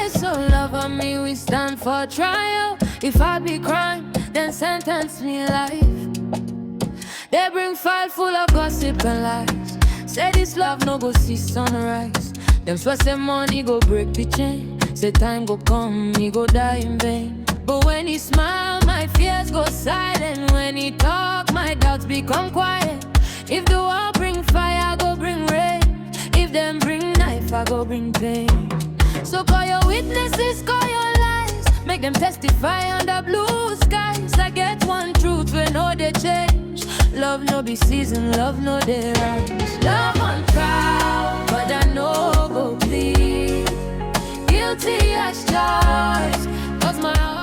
case of love on me, we stand for trial. If I be crime, then sentence me life. They bring file full of gossip and lies. Say this love no go see sunrise. Them swear say money go break the chain. Say time go come, me go die in vain. But when he smile, my fears go silent. When he talk, my doubts become quiet. If the wall bring fire, I go bring rain. If them bring knife, I go bring pain. So call your witnesses, call your lies. Make them testify under blue skies. I get one truth, we know they change. Love no be season, love no they rise. Love on trial, but I know go plead. Guilty as charged, cause my heart.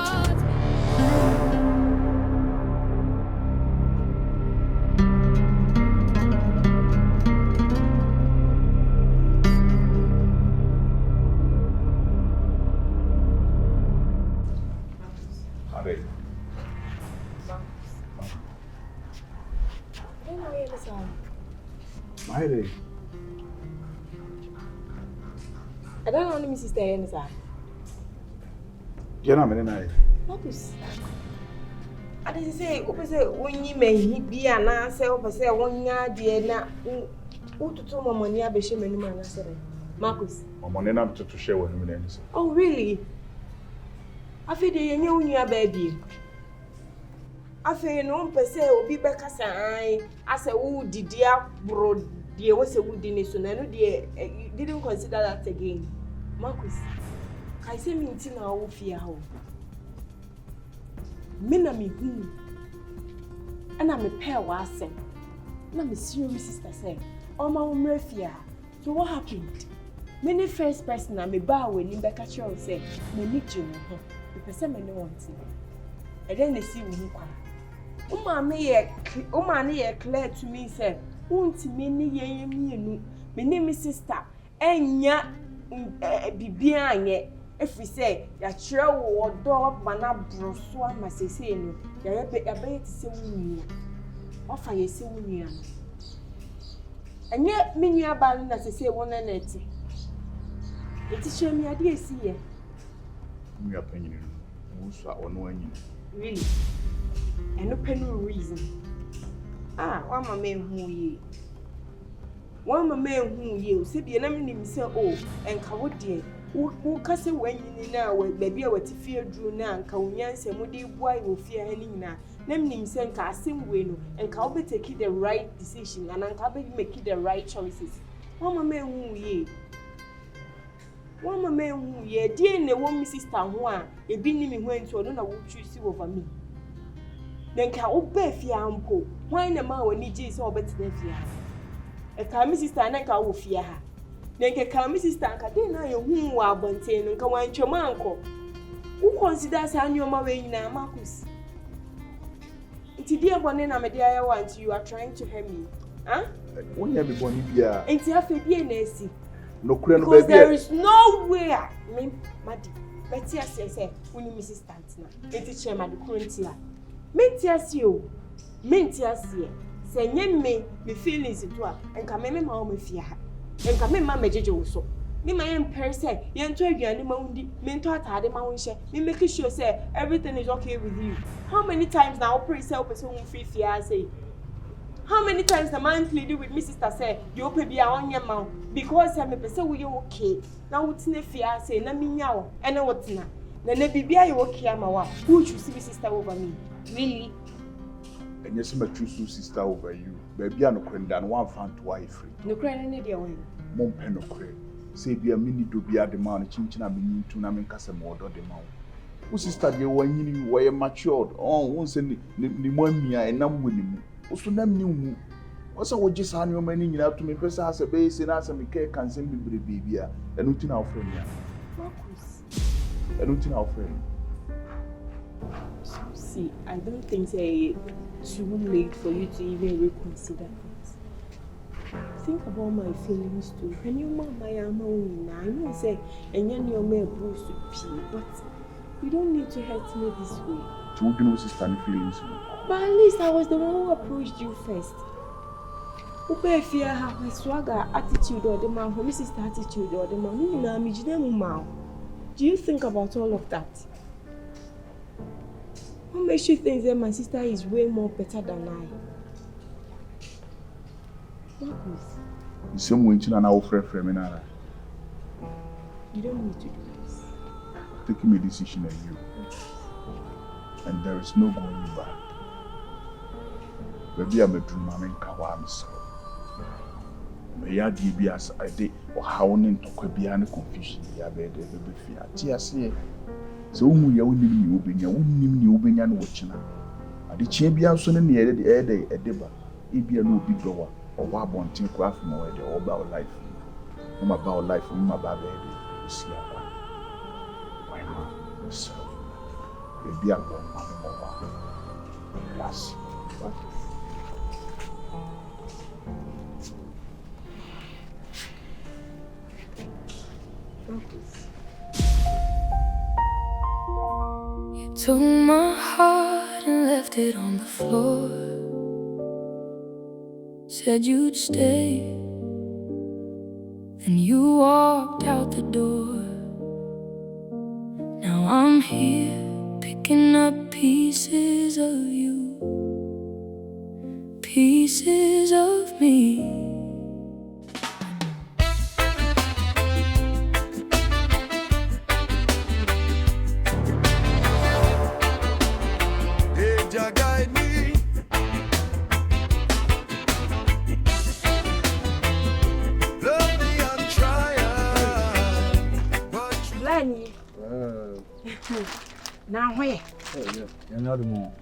Maddie. I don't know my sister any sir. You're not many night. Marcus. I didn't say, when you may be an answer, or say 1 year, dear, now, who to tell my money, I be shame any man. I said, Marcus. My money not to share with him. Oh, really? I feel you knew your baby. I feel no per se will be back as I said, oh, dear, bro, dear, was a woodiness, and I know, dear, you didn't consider that again. Marcus, I say, me, Tina, oh, fear home. Minami, and I'm a pair was saying, and I'm a serious sister saying, oh, my mafia. So what happened? Many first person I'm a bar when in back at you say, me meet you, the person I know want to. And then they see me cry. Umani clear to me, say, won't many ye me, my name is sister, and ya be behind ye. If we say, ya chill or dog, mana brosua, must say, no, ya be a bait to say, offer ye say, and yet, many are balling as I say, 1 and 80. It is showing me a dear see ye. We are penny, or no one. Really? And no penny reason. One my man who ye. One my man who ye, say the enemy himself, oh, and coward dear. Who cast when you now, when baby I were to fear drew now, and Kaunyan say, Moody, why will fear any now? Name him send casting win, and Calbe take the right decision, and Uncle make the right choices. One my man who ye. One my man who ye, dear, and the one Mrs. Tanwa, a being went to another would choose you over me. Then can obey fear uncle. Why the man when he is all better than fear? A car Mrs. Tanaka will fear her. Then can come Mrs. Tanaka, then I whom are bontain and come on your uncle. Who considers your mother in a Marcus? It's a dear one, and I'm a dear one, you are trying to help me. Huh? When you have a bonny beer, it's a fair no crown, because there is nowhere. Me, Maddie, but yes, I say, when you Mrs. Tantina, it's a chairman, the current here. Mentias you, Mentias ye, say, me feelings into her, and come in my home fear her, and come in my major also. Me, my own person, you enter your animal, mentor at the mountain share, me making sure, say, everything is okay with you. How many times now, pray self as home free fear, say? How many times the man pleaded with me, sister, say, you open be on your mouth because I'm a person with you okay. Now, what's in the fear, say, let me now, and what's not. Then the baby, I okay, I'm a who should see me, sister, over me. Really? And yes, my true sister over you. Baby, I no credit and one fan to wife free. No credit in the way. Mom pen no credit. Say be a mini do be at the man, chinchina be new to Namin Casamod or the mount. Who sister, you when you were matured? Oh, once in the Monia and I'm winning. Also, name new. What's I would just hand your money to me, person has a base and as a cake can send me baby, and not in our friend. Marcus. And not in our friend. See, I don't think it's too late for you to even reconsider things. Think about my feelings too. When you mama my Amonu, I know say, and you're my bruise to pee, but you don't need to hurt me this way. To know sister feelings. But at least I was the one who approached you first. Upe fear her swagger attitude or the man, her sister attitude or the man, you know, I'm a Do you think about all of that? What makes you think that my sister is way more better than I? Marcus. The same way you know friend now. You don't need to do this. Taking a decision on you. And there is no going back. Baby, I'm a dream, I'm in Kawam, so. May I give you as I did, or how on to Quebiana confusion, ya bed, baby fear. Tia, so we are winning you, being a winning you, being an watching. At the champion soon in the air day, a deba, it be a no big door, or wabon tin craft more, or about life. I'm about life, I'm about baby. See, my mom, so. Baby, I'm going to yes. You took my heart and left it on the floor. Said you'd stay, and you walked out the door. Now I'm here, picking up pieces of you, pieces of me. Did you guide me? Love me and try. Lenny. Now where? I'm not more.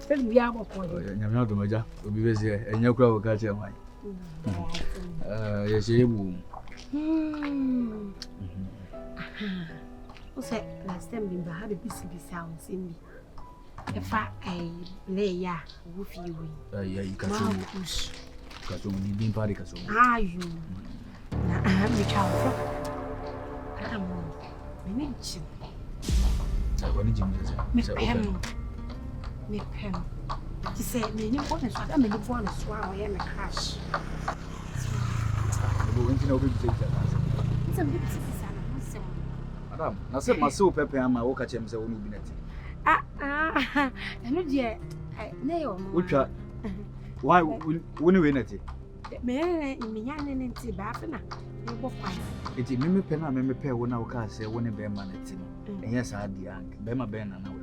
Tell me about what I'm not the major. We'll be busy, and your crowd will catch your mind. Yes, you will. What's that? Last time we had a busy sounds in me. If I lay ya, woof you. Yeah, you can Push. because we need party. Are you? I'm the child. I'm mention. Me pen. She said, me, you want to swallow me, you want to swallow, I am a crash. It's a bit Madam, I said my soul pepper and my walk at him, so will be net. I know, dear. Nail. Which are why when you win it? Me, young and tea, Baffina. You will find It's a mimi pen and mimi pair when I will say when a bear man at him. And yes, I had the young Bema Ben and I will.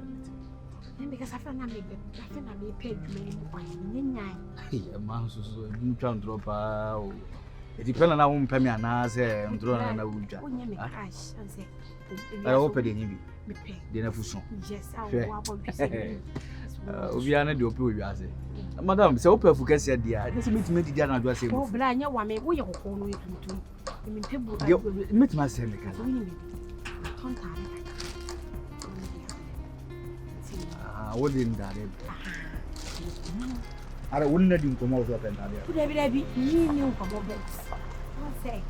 Because I found I may pay you. Hey, a man so you try to drop out. It depends on how one pay me an answer and draw on a wood. I open the navy. Dinner for some. Yes, I will. We are not the opera, you are saying. Madam, so open for Cassia, dear. Just meet me to Jana. I say, oh, blind, your woman, we are going to meet myself. I wouldn't that. I wouldn't let him come out of it. Could I be new from all beds? Say,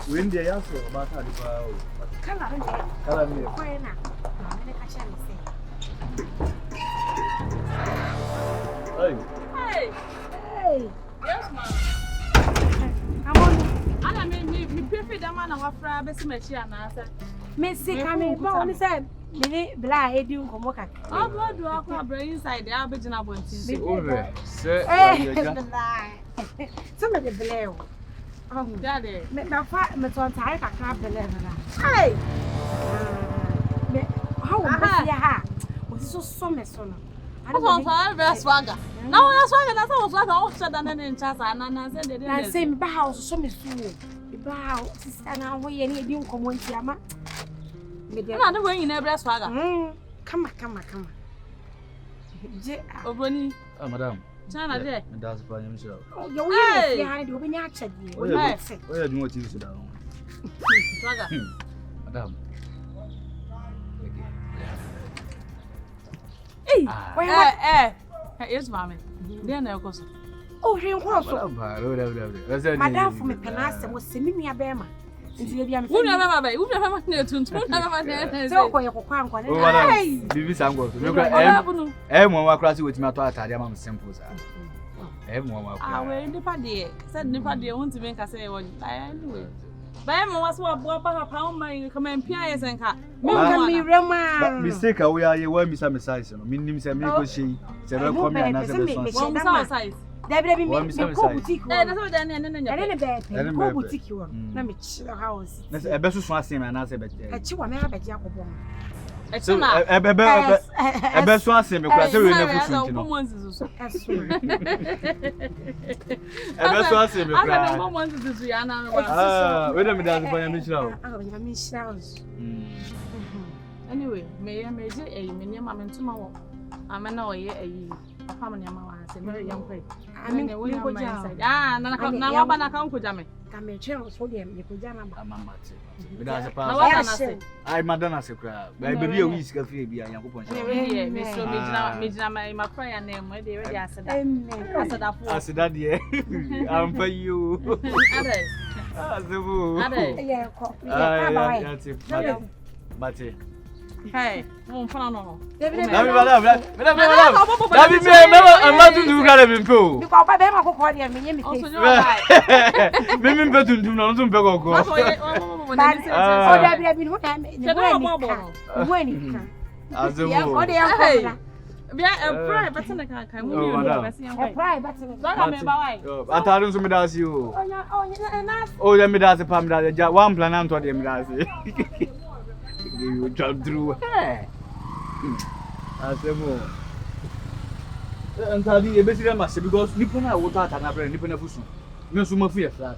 when they ask about how the power. Color me, why not? Hey, yes, ma'am. Amonu. I mean, me prefer the man of Afra, best match, and answer. Missy, come in, but only said, Minnie, Blah, I do come work. Oh, what do I call brain inside the Abidjan? I want to over, sir. Some of the below. Oh, Daddy, my father, my son, I can't believe that. Hey, how was so summer son? I don't know. Swagger. No, I swagger. That's all swagger. All said and then chance. And I said, they didn't say, Bow, so Miss Bow, sister, and away any you come on, Yama. I'm not going in every swagger. Come on. Oh, Bonnie. Oh, madam. China, there. That's by himself. Oh, you're behind you when you actually. Where are you what you sit down? Swagger. Madam. Hey, yes, mammy. Then I'll go. oh, here was Madame from a penasta was sending me a bema. Who never made to so for your quank. Bibi Sango. Everyone across with my daughter. I'm simple. Everyone. I will nipper dear. Said nipper dear, want to make us say one. Anyway. Bɛɛma was what bought papa my come and pies and car. Me rema. Mistake we are you want me some size no. Meaning say me go she say we come here na say be One size. There be me ko boutique. That's what then and then be ko boutique one. Na me chill house. na say ebe so so asem na say be. E chi wa me abeji akobon. So ebe so asem me kwa say we na fufu ntino. Ebe so asem me kwa. I don't want to do ya na. We dem da ban ya me chira o. Ya me chira o. Anyway, me je me nyama me ntuma wo. Amena oye ayi. Papa me nyama wa se me yam kwai. Ami we ko ja. Na wa ba na kan ko ja me. Ka me chira so de me ko ja na ba. Mama te. We da se pa. Na wa na se. Ai madana se kra. Ba bebi a wi sika fie bia Yankopon sha. Me so me jina my prayer name we dey ready aseda. Amen. Aseda fo. Aseda de. Am pa you. Ade. Azebu. Ade. Yeah, ko. Yeah, ba wai. Mate. Hey, mo mfana no. Dabi me am to do kare me po. Because ba be ma kokko de me nyemi Also face. you right. Me be tuntum na so mpe kokko. O da bi no na me. Wo ni ka. Azebu. Ya ko de ya ko. Bia pray better na kan mo ni o be se yan E pray better. Don't me ba wai. Atare so me da si o. Na. O ya me da se pam da ja one plan am to de me da se. You jump through. Hey. Azebu. Antadi e be sire ma se because nipo na wo to atana bre nipo na fusu. Me so mafu ya flat.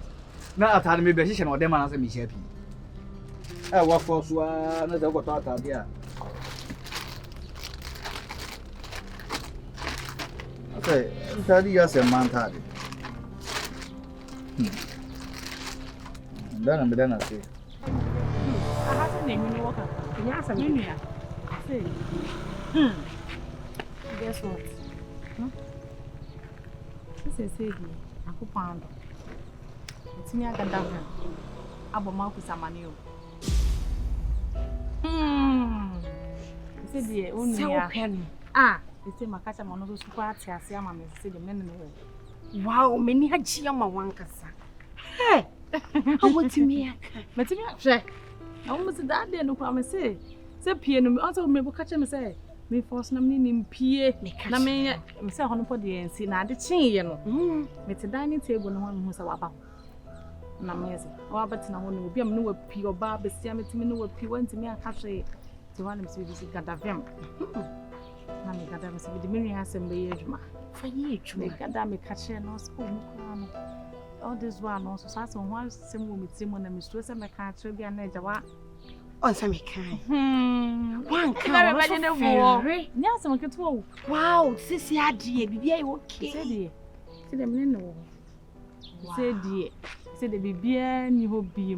Na atare me be hihye na o de ma na se me hia pi. Eh wa fo so na ze ko to atade a. Okay, antadi ya se man tade. Dana se. Nyasa You me. know. Say. Guess what? This is say akupando. Etini agada ho. Aboma ku samani o. Say die unia. Pen. Ese makacha mo no so super atiase ama me say dem nene no. Wow, meni haji ama wankasa. Hey. How what me aka? Metimi ahwe. Na wo mse da de no kwa me say pie no also me bo kacha me say me force na me nim pie na me say hono po de ensi na ade chinye no. Me te dining table no ho me say waba. Na me say waba tina ho no bi am no wa pie oba besia metimi no wa pie wantimi aka hwe te wana me say bi gadavem. Na me gadavem say bi me nua asem be yedwuma. Fa ye edwuma. Me gada me kacha no so mo kwa no. All this one also so as one same wo metimo na me so say me ka tra bi na ejawa On some kind. One can be no more. Yes, I'm going to. Wow, sissy idea, be okay. Say the men no. Say dear. Say the baby and you will be.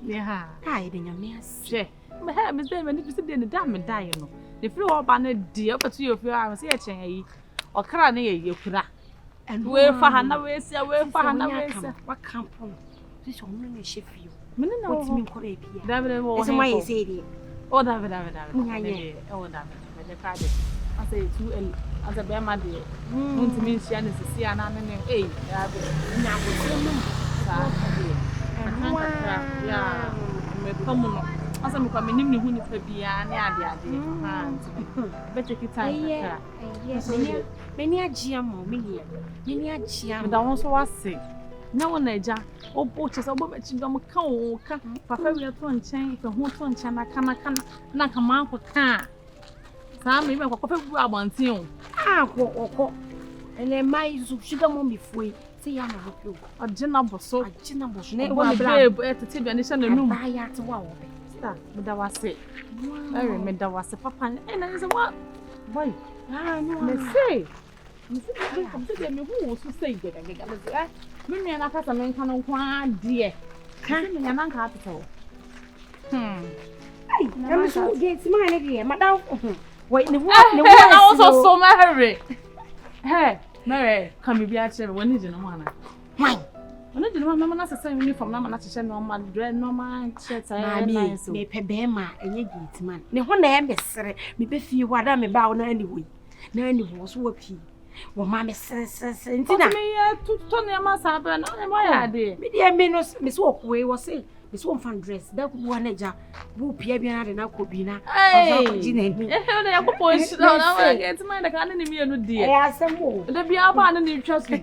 Yeah, I didn't miss. She. My hair, Miss Ben, when you sit in the damn and die, you know. The few of banner dear, but you feel I was here, Chay, or Crane, you could. And where for Hannah, where for Hannah, what come from? This woman is shift you. What's mean for a David, why you say it? Oh, David. Oh, David. I say too early. As a bear, my dear. Want to mean she and see an anime. Eh, yeah, come on. As I'm coming in, who need to be an idea. Better get time. Yes, many a GM, many a GM. But I also was sick. No one eja o boches obo be chindom ka o ka papa wi to nchen ife ho to nchen na kana na ka man ko ka sa me be ko papa bu abantin o ko ele mai zu shiga mo mi foi se ya na hope o agina boso ne wa babe etete bi anisha na num ba ya te wa wo be sta me da wase me da wase papa e na se wa boy no me say I'm saying me who so say gaga me me na kasa me nkan kwa de me nya na nka apito ai am so get my na de madam wait ne wo na also so marry hey marry come be a chere woni je no mana why woni je no mama na sesa uniform na mana cheche normal dress normal shirt ai nice me pe be ma enye get man ne ho na e mesere me be fie wada me ba wo na anyway na anyway so wa pi wo ma me sense ntina me ya to ne ma sa be no e mo ya de me dia me no me so okwe wo say This one fan dress. That one eja. Bu pia bi na de na kobi na. Hey. Ozo jina ni. Na ya ko point down na get mind ka na ni me no die. Eh asemo. Da bia ba na ni twa so.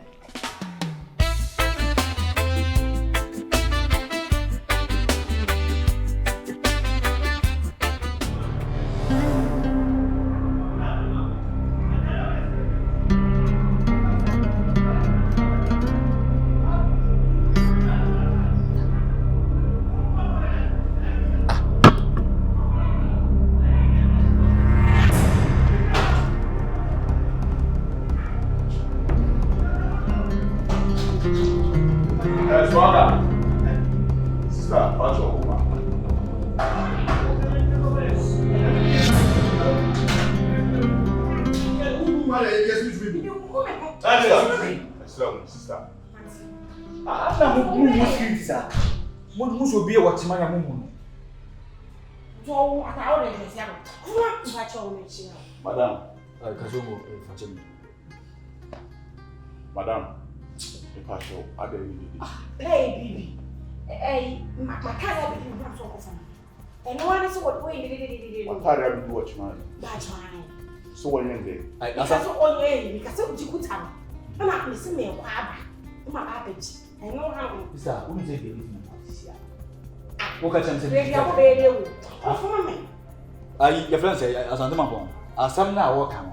Madam, Madam, the passion, I don't Hey, baby. Hey, my car be you so often. And no one is what way What time do you watch, man? That's fine. So when you're there, Because all way, because of you good time. I'm not missing me a wab. My average. I know how. Sir, who is it? What can I say? Baby, I'm baby. For me. Your friend say, as I'm the man, as some now walk on.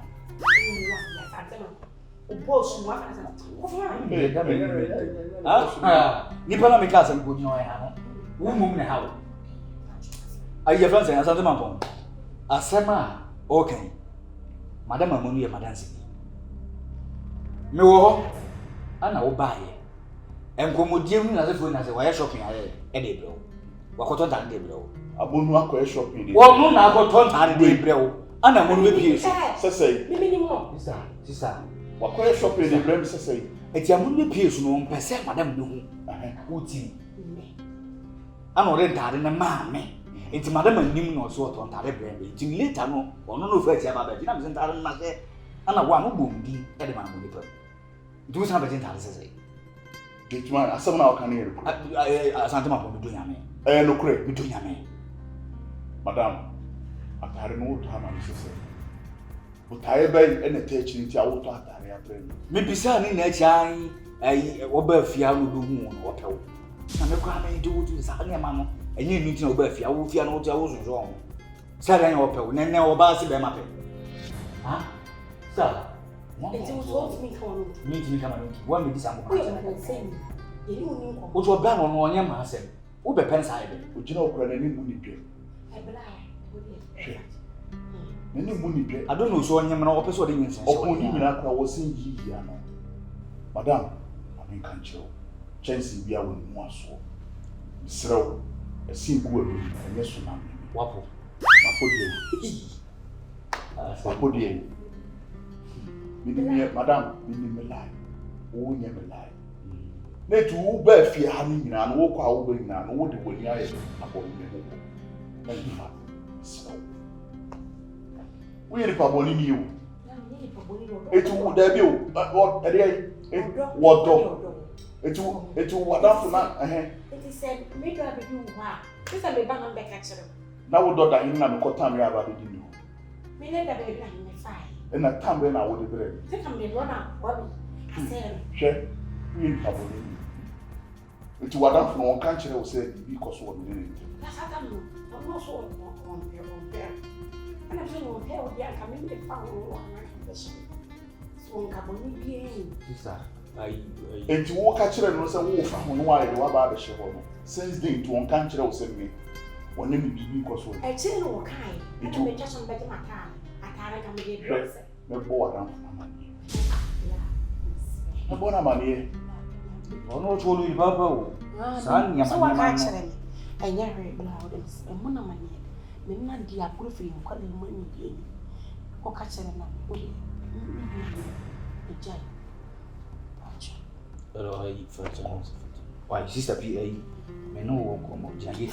Nipa me class and good no I who mum na how. Your friend say, as I'm the man, as some okay. Madam Amonu, Madam Siki. Me wo ana wo bae. Enkomodiem na se fo na se wa shopping aye e dey bro. Wa koton tan dey bro. Amonu akọ shopping dey. Wo no na koton tan dey bro. Ana Amonu be pie so. Sese. Me ni mo. Sister. Wa kọ shopping dey bro sese. Eti Amonu be pie so no pese madam be hu. Uti. Ana ore ntade na ma me. Eti madam anim na so oton tare brand be. Eti later no ono no fa ti aba ba. Ti na me ntade na se ana wa no bom di e de ma mo lipa. Do some better than say. Get man, as someone I can hear. Asante ma do nyame. No correct. We do nyame. Madam, atare no time am say. Utare bay and attach nti awoto atare abrem. Me bisa ni na chan oba afia no do hu no opew. Na me kwa me do do sa na ma no. Enye ni nti na oba afia wo fia no wo wo zonzo on. Sa dan opew. Ne oba se be ma pe. Ha? Sa It was what me come. me come on. One me disam ko. We are saying. You know ni ko. Wo to ba no no onye ma asem. Wo be pen side. Ojina okura na ni mu ni dwe. Na ni mu ni dwe. I don't know so onye ma na opeso de nyin sen. Okun ni nyina akura wo sin yi ya no. Madam, I mean kan chiro. Chance bia wo mu aso. Misrew. Esin ku alu. Enye so na me. Wapo. Apodie. Madam, me lie. Wo nye me lie. Na tu wo ba fie ha ni nyina no wo kwa wo ba nyina no wo de wani aye abon me ho. Na ni fa. So. We pa boni ni o. Etu wo da bi o. What ade what do? Etu wada funa It said me do be do wa. This am be ban am be catch them. Na wo do da hin na me kotam ya ba be di ni. Me let that be ban me fine. Na tam be na wo de bre. Take am the run am Bobby. I said, Hwe, we pa boni ni. Etu wada funa won kan kire wo say bi koso wo ni ni. that's how come I'm not so on there. And I'm saying on there, yeah, come in the farm or so Caboni being. Sister, Etu wo ka kire no say wo fa ho no wa de wa ba be hye ho no. Since then to won kan kire wo say me. Won na me bi koso. I tell no kind. And I just on better my time. I can't come again. Me bo wada funa mani. Me bo na mani. ono cholo ni papa o. San nyama So what nyama. catch them? I never know this. And one of my me na di akuru fi nko le mo ni di. Ko catch them na. Ejai. Hello, hey, first. Why, sister PA? Me no wo ko mo jangi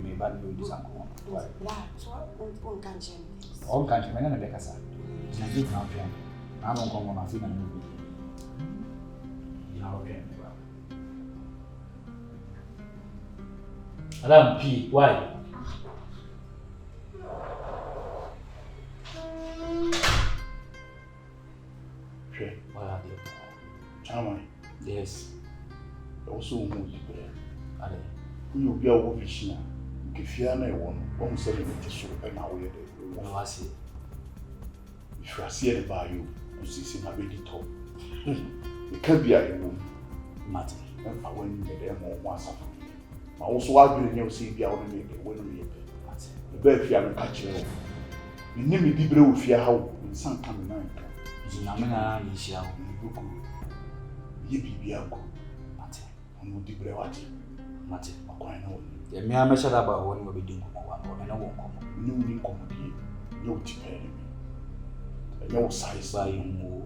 me ba ni do san ko. Why? La, so on kan chen. On kan me na be kasa. Jangi na pia. Na no ko mo na fi na ni. Ya okay. Madam P, why? Sure. Why are they? Chairman, Yes. also who would be there. Are We will be a woman. If you are not one selling it so and now we are they? No, I see. if you are seeing by you, you see my baby top. It can be a woman. Maddie. And I went in there more once. I also want to see the other name when we the bed fear catch you. You name me deep with fear how in some time in Zinamina Yishao. Ye be uncle. Maddie. And would deep watch. Maddie. Quite know. The mere measure about one will be doing one or no one come. New income, no tipper. No size By you.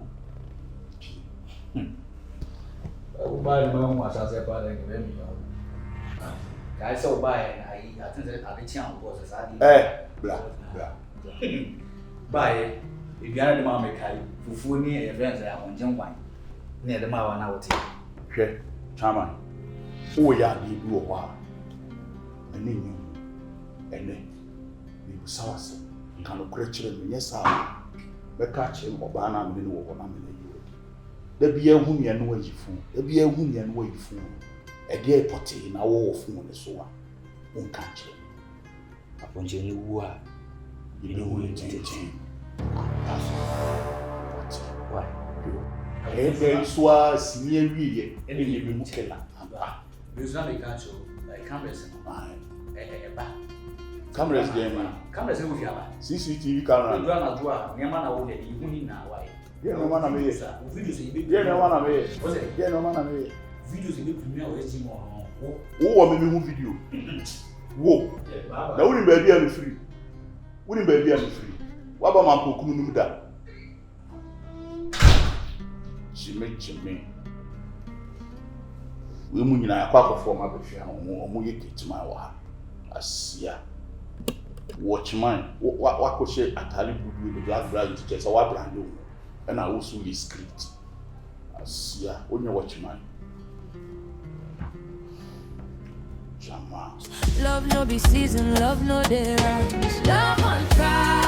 Buy my own was as a bad and I saw buy and I attended at the town was Blah. Buy if you are the mamma carry, who near a friend on Jim Wine near the Mawa now. Sure, Chairman. Oh, yeah, you do a while. And then we will saw us. You cannot create him, yes, sir. But catch him or ban him in what I'm in you. There be a woman and way you fool. There be a woman and way you fool. A dear potty in our war phone and so on. Won't catch him. Upon Jenny Wua, You know, we take him. Why? And there is was near really any living killer. Because now they can't show like cameras. Cameras game. Cameras with your CCTV camera. You are not doing Yamana would you need now. Why? Yeah, no man, I mean, Videos yeah, no man, I mean, was it? yeah, no man, I mean. Videos in the premiere or SG more. Who me video? Whoa. Now, wouldn't baby and free. Wouldn't baby and free. What about my Pokum that? Jimmy. Women I quack for my baby or more to my wife. I see ya. Watch mine. What could she at Hollywood with the black brand teachers or what brand new? And I also read script. I see ya. When you watch mine. Love no be season, love no day. Love on try.